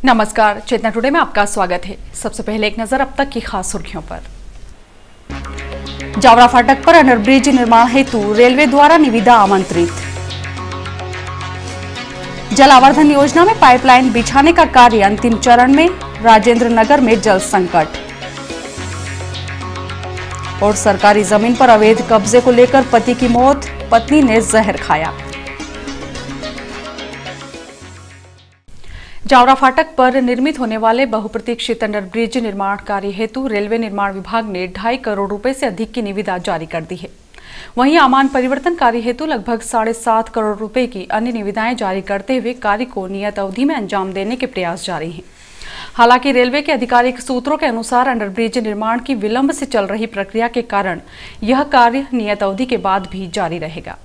नमस्कार, चेतना टुडे में आपका स्वागत है। सबसे पहले एक नजर अब तक की खास सुर्खियों पर। जावरा फाटक पर अंडरब्रिज निर्माण हेतु रेलवे द्वारा निविदा आमंत्रित। जल आवर्धन योजना में पाइपलाइन बिछाने का कार्य अंतिम चरण में, राजेंद्र नगर में जल संकट। और सरकारी जमीन पर अवैध कब्जे को लेकर पति की मौत, पत्नी ने जहर खाया। जावरा फाटक पर निर्मित होने वाले बहुप्रतीक्षित अंडरब्रिज निर्माण कार्य हेतु रेलवे निर्माण विभाग ने 2.5 करोड़ रुपए से अधिक की निविदा जारी कर दी है। वहीं आमान परिवर्तन कार्य हेतु लगभग 7.5 करोड़ रुपए की अन्य निविदाएं जारी करते हुए कार्य को नियत अवधि में अंजाम देने के प्रयास जारी हैं। हालांकि रेलवे के आधिकारिक सूत्रों के अनुसार अंडरब्रिज निर्माण की विलंब से चल रही प्रक्रिया के कारण यह कार्य नियत अवधि के बाद भी जारी रहेगा।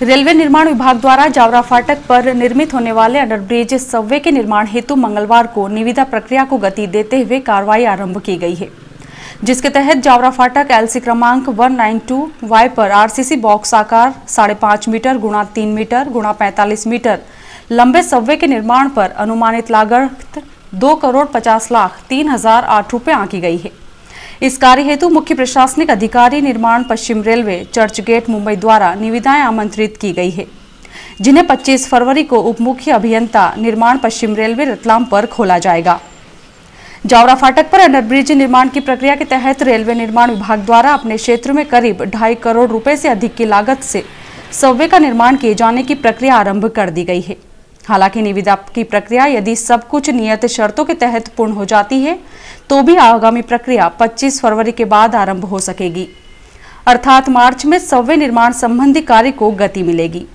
रेलवे निर्माण विभाग द्वारा जावरा फाटक पर निर्मित होने वाले अंडरब्रिज सबवे के निर्माण हेतु मंगलवार को निविदा प्रक्रिया को गति देते हुए कार्रवाई आरंभ की गई है, जिसके तहत जावरा फाटक एलसी क्रमांक 192Y पर आरसीसी बॉक्स आकार 5.5 मीटर गुणा 3 मीटर गुणा 45 मीटर लंबे सबवे के निर्माण पर अनुमानित लागत 2,50,03,008 रुपए आंकी गई है। इस कार्य हेतु मुख्य प्रशासनिक अधिकारी निर्माण पश्चिम रेलवे चर्च गेट मुंबई द्वारा निविदाएं आमंत्रित की गई है, जिन्हें 25 फरवरी को उप मुख्य अभियंता निर्माण पश्चिम रेलवे रतलाम पर खोला जाएगा। जावरा फाटक पर अंडरब्रिज निर्माण की प्रक्रिया के तहत रेलवे निर्माण विभाग द्वारा अपने क्षेत्र में करीब 2.5 करोड़ रुपए से अधिक की लागत से सबवे का निर्माण किए जाने की प्रक्रिया आरंभ कर दी गई है। हालांकि निविदा की प्रक्रिया यदि सब कुछ नियत शर्तों के तहत पूर्ण हो जाती है तो भी आगामी प्रक्रिया 25 फरवरी के बाद आरंभ हो सकेगी, अर्थात मार्च में सबवे निर्माण संबंधी कार्य को गति मिलेगी।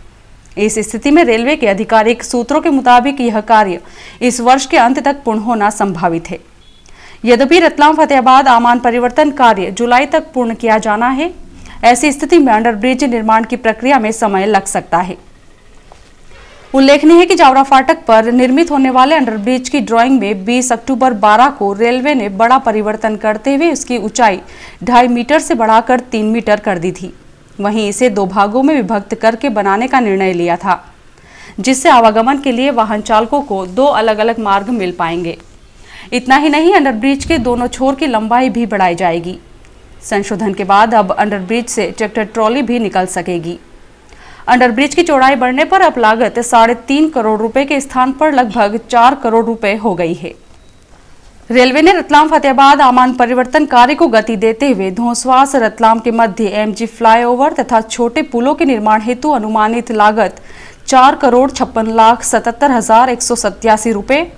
इस स्थिति में रेलवे के आधिकारिक सूत्रों के मुताबिक यह कार्य इस वर्ष के अंत तक पूर्ण होना संभावित है। यद्यपि रतलाम फतेहाबाद आमान परिवर्तन कार्य जुलाई तक पूर्ण किया जाना है। ऐसी स्थिति में अंडरब्रिज निर्माण की प्रक्रिया में समय लग सकता है। उल्लेखनीय है कि जावरा फाटक पर निर्मित होने वाले अंडरब्रिज की ड्राइंग में 20 अक्टूबर 12 को रेलवे ने बड़ा परिवर्तन करते हुए उसकी ऊंचाई 2.5 मीटर से बढ़ाकर 3 मीटर कर दी थी। वहीं इसे 2 भागों में विभक्त करके बनाने का निर्णय लिया था, जिससे आवागमन के लिए वाहन चालकों को 2 अलग अलग मार्ग मिल पाएंगे। इतना ही नहीं, अंडरब्रिज के दोनों छोर की लंबाई भी बढ़ाई जाएगी। संशोधन के बाद अब अंडरब्रिज से ट्रैक्टर ट्रॉली भी निकल सकेगी। अंडरब्रिज की चौड़ाई बढ़ने पर अब लागत 3.5 करोड़ रुपए के स्थान पर लगभग 4 करोड़ रुपए हो गई है। रेलवे ने रतलाम फतेहाबाद आमान परिवर्तन कार्य को गति देते हुए धौंसवास रतलाम के मध्य एमजी फ्लाईओवर तथा छोटे पुलों के निर्माण हेतु अनुमानित लागत 4,56,77,187 रुपए,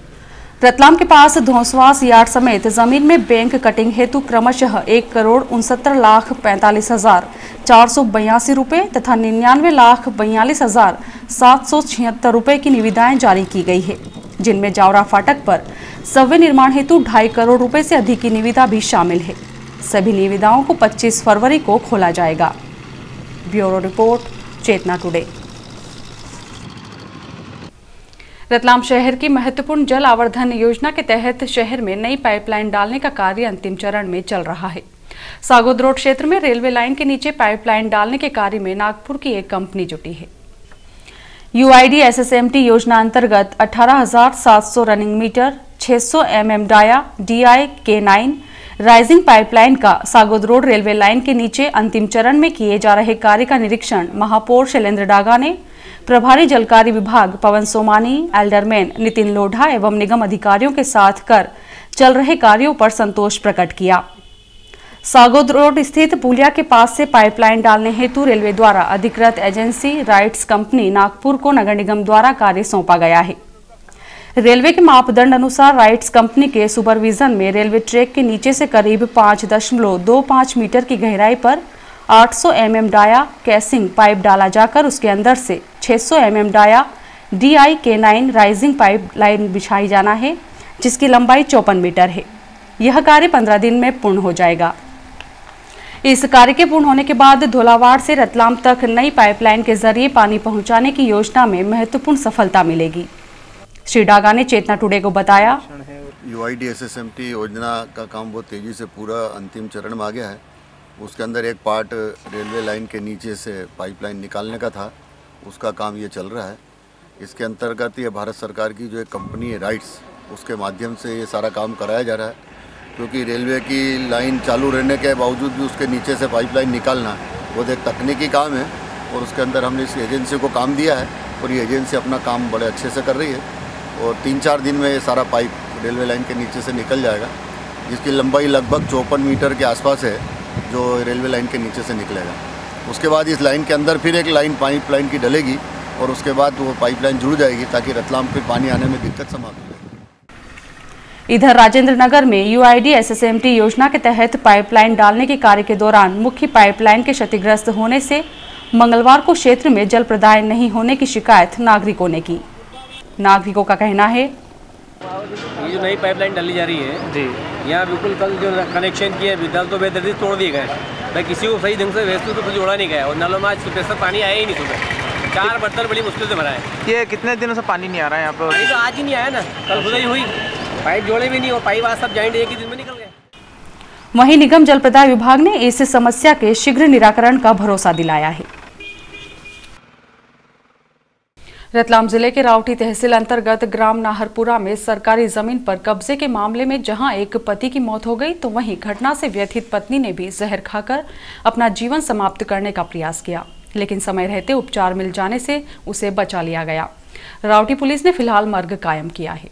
रतलाम के पास धौंसवास यार्ड समेत जमीन में बैंक कटिंग हेतु क्रमशः 1,69,45,482 रुपए तथा 99,42,776 रुपए की निविदाएं जारी की गई है, जिनमें जावरा फाटक पर सबवे निर्माण हेतु 2.5 करोड़ रुपए से अधिक की निविदा भी शामिल है। सभी निविदाओं को 25 फरवरी को खोला जाएगा। ब्यूरो रिपोर्ट, चेतना टुडे। रतलाम शहर की महत्वपूर्ण जल आवर्धन योजना के तहत शहर में नई पाइपलाइन डालने का कार्य अंतिम चरण में चल रहा है। सागोद रोड क्षेत्र में रेलवे लाइन के नीचे पाइपलाइन डालने के कार्य में नागपुर की एक कंपनी जुटी है। यूआईडी एसएसएमटी योजना अंतर्गत 18,700 running metre 600 mm dia DI-K9 rising pipeline का सागोद रोड रेलवे लाइन के नीचे अंतिम चरण में किए जा रहे कार्य का निरीक्षण महापौर शैलेंद्र डागा ने प्रभारी जलकारी विभाग पवन सोमानी, एल्डरमैन नितिन लोढ़ा एवं निगम अधिकारियों के साथ कर चल रहे कार्यों पर संतोष प्रकट किया। सागोद रोड स्थित पुलिया के पास से पाइपलाइन डालने हेतु रेलवे द्वारा अधिकृत एजेंसी राइट्स कंपनी नागपुर को नगर निगम द्वारा कार्य सौंपा गया है। रेलवे के मापदंड अनुसार राइट्स कंपनी के सुपरविजन में रेलवे ट्रैक के नीचे से करीब 5.25 मीटर की गहराई पर 800 mm डाया कैसिंग पाइप डाला जाकर उसके अंदर से 600 mm dia DI-K9 rising pipe line बिछाई जाना है, जिसकी लंबाई 54 मीटर है। यह कार्य 15 दिन में पूर्ण हो जाएगा। इस कार्य के पूर्ण होने के बाद धोलावाड़ से रतलाम तक नई पाइपलाइन के जरिए पानी पहुंचाने की योजना में महत्वपूर्ण सफलता मिलेगी। श्री डागा ने चेतना टुडे को बताया, UIDSSMT योजना का काम बहुत तेज़ी से पूरा अंतिम चरण में आ गया है। उसके अंदर एक पार्ट रेलवे लाइन के नीचे से पाइपलाइन निकालने का था, उसका काम ये चल रहा है। इसके अंतर्गत ये भारत सरकार की जो एक कंपनी है राइट्स, उसके माध्यम से ये सारा काम कराया जा रहा है, क्योंकि रेलवे की लाइन चालू रहने के बावजूद भी उसके नीचे से पाइपलाइन निकालना वो एक तकनीकी काम है और उसके अंदर हमने इस एजेंसी को काम दिया है और ये एजेंसी अपना काम बड़े अच्छे से कर रही है और 3-4 दिन में ये सारा पाइप रेलवे लाइन के नीचे से निकल जाएगा, जिसकी लंबाई लगभग 54 मीटर के आसपास है जो रेलवे लाइन के नीचे से निकलेगा। उसके बाद इस लाइन के अंदर फिर एक लाइन पाइप लाइन की डलेगी और उसके बाद वो पाइपलाइन जुड़ जाएगी ताकि रतलाम फिर पानी आने में दिक्कत समाप्त हो जाएगी। इधर राजेंद्र नगर में UIDSSMT योजना के तहत पाइपलाइन डालने के कार्य के दौरान मुख्य पाइपलाइन के क्षतिग्रस्त होने से मंगलवार को क्षेत्र में जल प्रदाय नहीं होने की शिकायत नागरिकों ने की। नागरिकों का कहना है, ये जो नई पाइपलाइन डाली जा रही है जी, यहाँ बिल्कुल कल जो कनेक्शन किए विद्यालय तो बेदर्दी तोड़ दिए गए। भाई किसी को सही ढंग से व्यवस्थित तो जोड़ा नहीं गया और नालों में आज सुबह से पानी आया ही नहीं। सुबह 4 बर्तन बड़ी मुश्किल से भरा है। ये कितने दिनों से पानी नहीं आ रहा है यहाँ पर? पानी तो आज ही नहीं आया ना, कल खुदाई हुई, पाइप जोड़े भी नहीं और पाइप आज सब जॉइंट एक ही दिन में निकल गए। वहीं निगम जल प्रदाय विभाग ने इस समस्या के शीघ्र निराकरण का भरोसा दिलाया है। रतलाम जिले के रावटी तहसील अंतर्गत ग्राम नाहरपुरा में सरकारी जमीन पर कब्जे के मामले में जहां एक पति की मौत हो गई, तो वहीं घटना से व्यथित पत्नी ने भी जहर खाकर अपना जीवन समाप्त करने का प्रयास किया, लेकिन समय रहते उपचार मिल जाने से उसे बचा लिया गया। रावटी पुलिस ने फिलहाल मर्ग कायम किया है।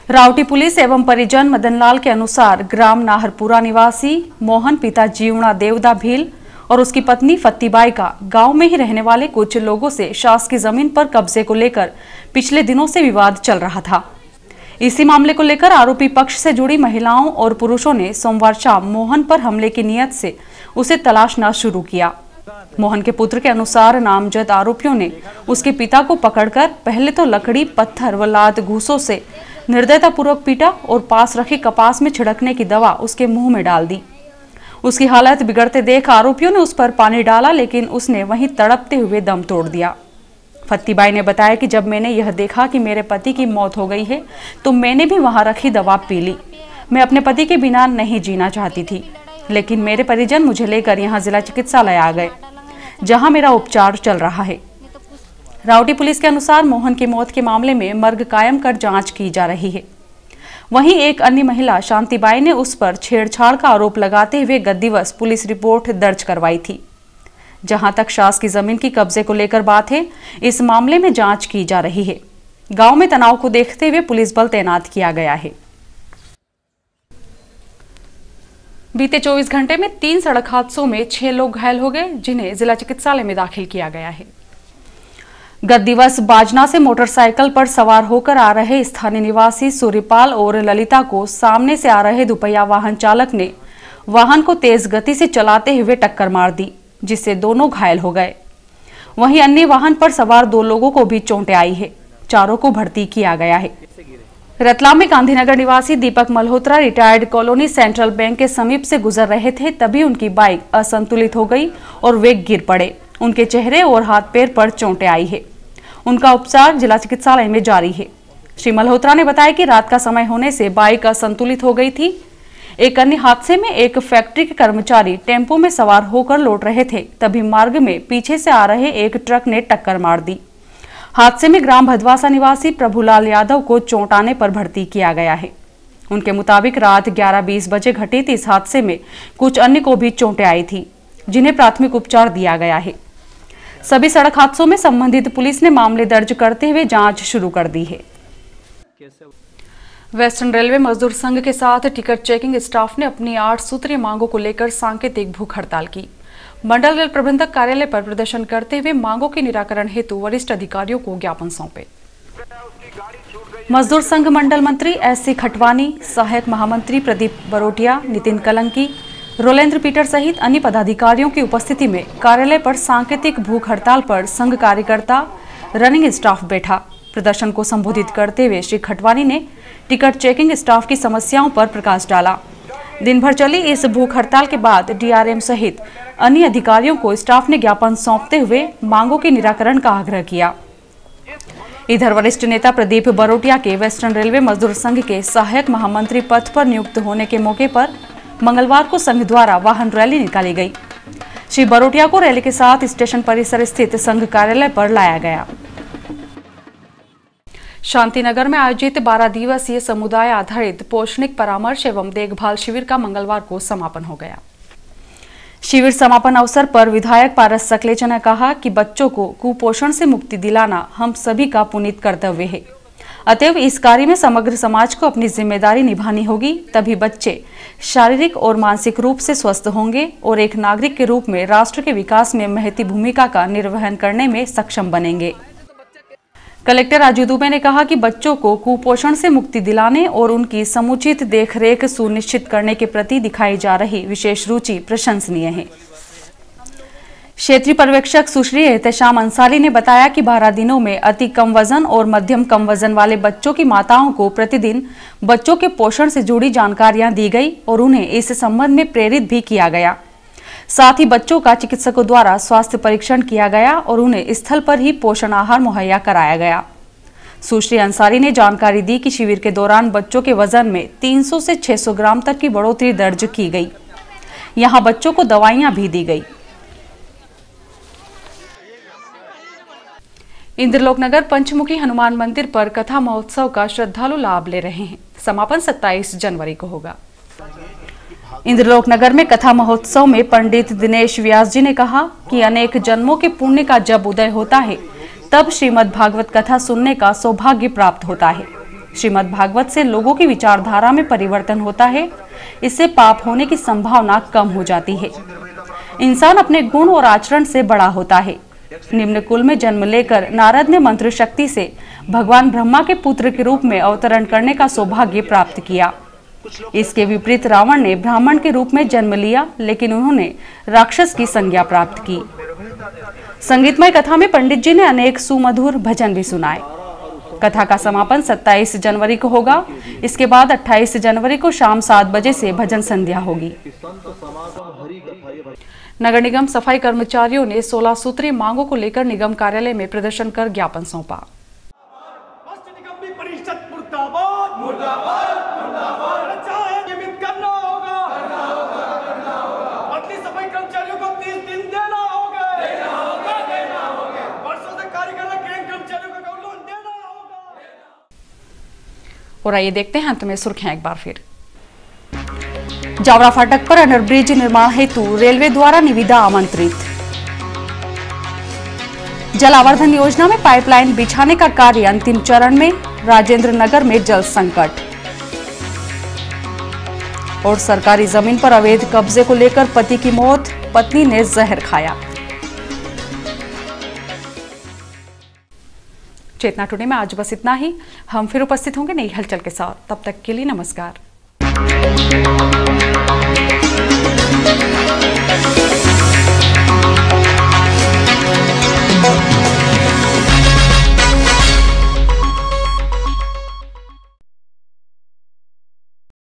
रावटी पुलिस एवं परिजन मदनलाल के अनुसार ग्राम नाहरपुरा निवासी मोहन पिता जीवणा देवदा भील और उसकी पत्नी फत्तीबाई का गांव में ही रहने वाले कुछ लोगों से शासकीय जमीन पर कब्जे को लेकर पिछले दिनों से विवाद चल रहा था। इसी मामले को लेकर आरोपी पक्ष से जुड़ी महिलाओं और पुरुषों ने सोमवार शाम मोहन पर हमले की नियत से उसे तलाशना शुरू किया। मोहन के पुत्र के अनुसार नामजद आरोपियों ने उसके पिता को पकड़कर पहले तो लकड़ी, पत्थर व लात घूसों से निर्दयतापूर्वक पीटा और पास रखी कपास में छिड़कने की दवा उसके मुंह में डाल दी। उसकी हालत बिगड़ते देख आरोपियों ने उस पर पानी डाला, लेकिन उसने वहीं तड़पते हुए दम तोड़ दिया। फत्तीबाई ने बताया कि जब मैंने यह देखा कि मेरे पति की मौत हो गई है तो मैंने भी वहां रखी दवा पी ली। मैं अपने पति के बिना नहीं जीना चाहती थी, लेकिन मेरे परिजन मुझे लेकर यहाँ जिला चिकित्सालय आ गए, जहाँ मेरा उपचार चल रहा है। रावटी पुलिस के अनुसार मोहन की मौत के मामले में मर्ग कायम कर जांच की जा रही है। वहीं एक अन्य महिला शांतिबाई ने उस पर छेड़छाड़ का आरोप लगाते हुए गत दिवस पुलिस रिपोर्ट दर्ज करवाई थी। जहां तक शासकीय जमीन की कब्जे को लेकर बात है, इस मामले में जांच की जा रही है। गांव में तनाव को देखते हुए पुलिस बल तैनात किया गया है। बीते 24 घंटे में 3 सड़क हादसों में 6 लोग घायल हो गए, जिन्हें जिला चिकित्सालय में दाखिल किया गया है। गत दिवस बाजना से मोटरसाइकिल पर सवार होकर आ रहे स्थानीय निवासी सूर्यपाल और ललिता को सामने से आ रहे दुपहिया वाहन चालक ने वाहन को तेज गति से चलाते हुए टक्कर मार दी, जिससे दोनों घायल हो गए। वहीं अन्य वाहन पर सवार 2 लोगों को भी चोटें आई है। चारों को भर्ती किया गया है। रतलाम में गांधीनगर निवासी Deepak Malhotra retired colony central bank के समीप से गुजर रहे थे, तभी उनकी बाइक असंतुलित हो गई और वे गिर पड़े। उनके चेहरे और हाथ पैर पर चोटें आई है। उनका उपचार जिला चिकित्सालय में जारी है। श्री मल्होत्रा ने बताया कि रात का समय होने से बाइक असंतुलित हो गई थी। एक अन्य हादसे में एक फैक्ट्री के कर्मचारी टेम्पो में सवार होकर लौट रहे थे, तभी मार्ग में पीछे से आ रहे एक ट्रक ने टक्कर मार दी। हादसे में ग्राम भदवासा निवासी प्रभुलाल यादव को चोट आने पर भर्ती किया गया है। उनके मुताबिक रात 11:20 बजे घटित इस हादसे में कुछ अन्य को भी चोटें आई थी, जिन्हें प्राथमिक उपचार दिया गया है। सभी सड़क हादसों में संबंधित पुलिस ने मामले दर्ज करते हुए जांच शुरू कर दी है। वेस्टर्न रेलवे मजदूर संघ के साथ टिकट चेकिंग स्टाफ ने अपनी 8 सूत्रीय मांगों को लेकर सांकेतिक भूख हड़ताल की। मंडल रेल प्रबंधक कार्यालय पर प्रदर्शन करते हुए मांगों के निराकरण हेतु वरिष्ठ अधिकारियों को ज्ञापन सौंपे। मजदूर संघ मंडल मंत्री एस.सी. खटवानी, सहायक महामंत्री प्रदीप बरोटिया, नितिन कलंकी, रोलेंद्र पीटर सहित अन्य पदाधिकारियों की उपस्थिति में कार्यालय पर सांकेतिक भूख हड़ताल पर संघ कार्यकर्ता रनिंग स्टाफ बैठा। प्रदर्शन को संबोधित करते हुए श्री खटवानी ने टिकट चेकिंग स्टाफ की समस्याओं पर प्रकाश डाला। दिन भर चली इस भूख हड़ताल के बाद डीआरएम सहित अन्य अधिकारियों को स्टाफ ने ज्ञापन सौंपते हुए मांगों के निराकरण का आग्रह किया। इधर वरिष्ठ नेता प्रदीप बरोटिया के वेस्टर्न रेलवे मजदूर संघ के सहायक महामंत्री पद पर नियुक्त होने के मौके पर मंगलवार को संघ द्वारा वाहन रैली निकाली गई। श्री बरोटिया को रैली के साथ स्टेशन परिसर स्थित संघ कार्यालय पर लाया गया। शांतिनगर में आयोजित 12 दिवसीय समुदाय आधारित पोषणिक परामर्श एवं देखभाल शिविर का मंगलवार को समापन हो गया। शिविर समापन अवसर पर विधायक पारस सकलेचा ने कहा कि बच्चों को कुपोषण से मुक्ति दिलाना हम सभी का पुनीत कर्तव्य है। अतएव इस कार्य में समग्र समाज को अपनी जिम्मेदारी निभानी होगी, तभी बच्चे शारीरिक और मानसिक रूप से स्वस्थ होंगे और एक नागरिक के रूप में राष्ट्र के विकास में महती भूमिका का निर्वहन करने में सक्षम बनेंगे। कलेक्टर राजू दुबे ने कहा कि बच्चों को कुपोषण से मुक्ति दिलाने और उनकी समुचित देखरेख सुनिश्चित करने के प्रति दिखाई जा रही विशेष रुचि प्रशंसनीय है। क्षेत्रीय पर्यवेक्षक सुश्री एहतेशाम अंसारी ने बताया कि 12 दिनों में अति कम वजन और मध्यम कम वजन वाले बच्चों की माताओं को प्रतिदिन बच्चों के पोषण से जुड़ी जानकारियां दी गई और उन्हें इस संबंध में प्रेरित भी किया गया। साथ ही बच्चों का चिकित्सकों द्वारा स्वास्थ्य परीक्षण किया गया और उन्हें स्थल पर ही पोषण आहार मुहैया कराया गया। सुश्री अंसारी ने जानकारी दी कि शिविर के दौरान बच्चों के वजन में 300 से 600 ग्राम तक की बढ़ोतरी दर्ज की गई। यहां बच्चों को दवाइयां भी दी गई। इंद्रलोक नगर पंचमुखी हनुमान मंदिर पर कथा महोत्सव का श्रद्धालु लाभ ले रहे हैं। समापन 27 जनवरी को होगा। इंद्रलोक नगर में कथा महोत्सव में पंडित दिनेश व्यास जी ने कहा कि अनेक जन्मों के पुण्य का जब उदय होता है तब श्रीमद् भागवत कथा सुनने का सौभाग्य प्राप्त होता है। श्रीमद् भागवत से लोगों की विचारधारा में परिवर्तन होता है। इससे पाप होने की संभावना कम हो जाती है। इंसान अपने गुण और आचरण से बड़ा होता है। निम्न कुल में जन्म लेकर नारद ने मंत्र शक्ति से भगवान ब्रह्मा के पुत्र के रूप में अवतरण करने का सौभाग्य प्राप्त किया। इसके विपरीत रावण ने ब्राह्मण के रूप में जन्म लिया, लेकिन उन्होंने राक्षस की संज्ञा प्राप्त की। संगीतमय कथा में पंडित जी ने अनेक सुमधुर भजन भी सुनाए। कथा का समापन 27 जनवरी को होगा। इसके बाद 28 जनवरी को शाम 7 बजे से भजन संध्या होगी। नगर निगम सफाई कर्मचारियों ने 16 सूत्रीय मांगों को लेकर निगम कार्यालय में प्रदर्शन कर ज्ञापन सौंपा। और आइए देखते हैं अंत में सुर्खियां एक बार फिर। जावरा फाटक पर अंडरब्रिज निर्माण हेतु रेलवे द्वारा निविदा आमंत्रित। जल आवर्धन योजना में पाइपलाइन बिछाने का कार्य अंतिम चरण में। राजेंद्र नगर में जल संकट। और सरकारी जमीन पर अवैध कब्जे को लेकर पति की मौत, पत्नी ने जहर खाया। चेतना टुडे में आज बस इतना ही। हम फिर उपस्थित होंगे नई हलचल के साथ। तब तक के लिए नमस्कार।